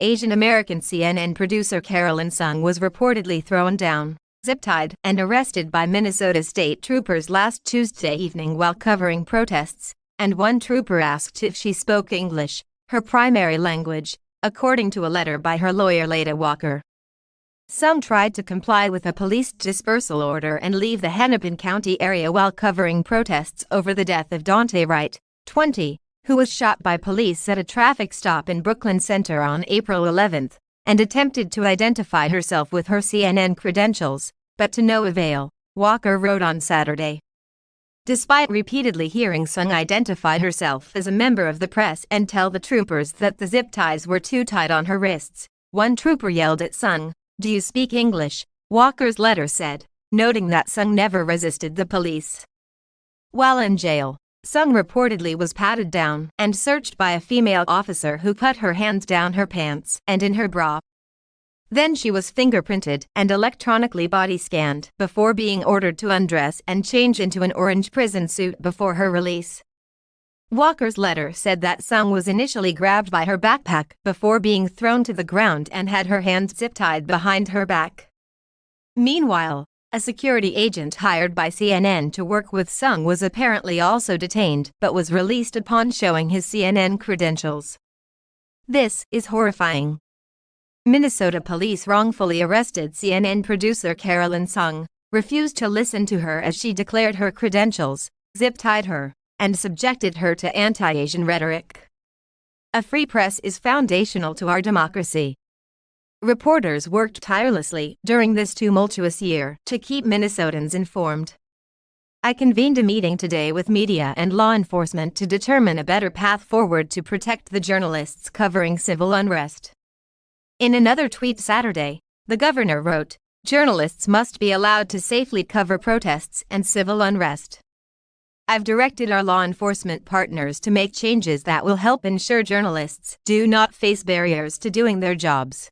Asian American CNN producer Carolyn Sung was reportedly thrown down, zip-tied, and arrested by Minnesota state troopers last Tuesday evening while covering protests, and one trooper asked if she spoke English, her primary language, according to a letter by her lawyer Leda Walker. Sung tried to comply with a police dispersal order and leave the Hennepin County area while covering protests over the death of Daunte Wright, 20, who was shot by police at a traffic stop in Brooklyn Center on April 11, and attempted to identify herself with her CNN credentials, but to no avail, Walker wrote on Saturday. Despite repeatedly hearing Sung identify herself as a member of the press and tell the troopers that the zip ties were too tight on her wrists, one trooper yelled at Sung, "Do you speak English?" Walker's letter said, noting that Sung never resisted the police. While in jail, Sung reportedly was patted down and searched by a female officer who put her hands down her pants and in her bra. Then she was fingerprinted and electronically body scanned before being ordered to undress and change into an orange prison suit before her release. Walker's letter said that Sung was initially grabbed by her backpack before being thrown to the ground and had her hands zip-tied behind her back. Meanwhile, a security agent hired by CNN to work with Sung was apparently also detained but was released upon showing his CNN credentials. This is horrifying. Minnesota police wrongfully arrested CNN producer Carolyn Sung, refused to listen to her as she declared her credentials, zip-tied her, and subjected her to anti-Asian rhetoric. A free press is foundational to our democracy. Reporters worked tirelessly during this tumultuous year to keep Minnesotans informed. I convened a meeting today with media and law enforcement to determine a better path forward to protect the journalists covering civil unrest. In another tweet Saturday, the governor wrote, "Journalists must be allowed to safely cover protests and civil unrest. I've directed our law enforcement partners to make changes that will help ensure journalists do not face barriers to doing their jobs."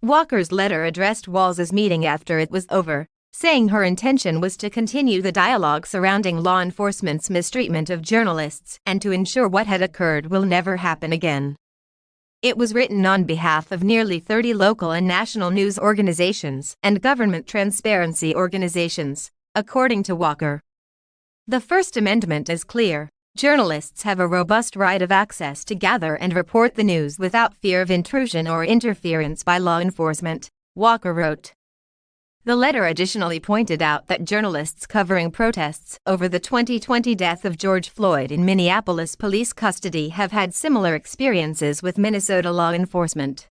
Walker's letter addressed Walz's meeting after it was over, saying her intention was to continue the dialogue surrounding law enforcement's mistreatment of journalists and to ensure what had occurred will never happen again. It was written on behalf of nearly 30 local and national news organizations and government transparency organizations, according to Walker. The First Amendment is clear. Journalists have a robust right of access to gather and report the news without fear of intrusion or interference by law enforcement, Walker wrote. The letter additionally pointed out that journalists covering protests over the 2020 death of George Floyd in Minneapolis police custody have had similar experiences with Minnesota law enforcement.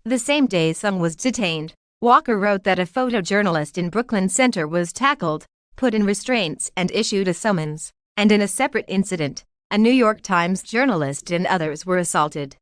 The same day Sung was detained, Walker wrote that a photojournalist in Brooklyn Center was tackled, put in restraints and issued a summons, and in a separate incident, a New York Times journalist and others were assaulted.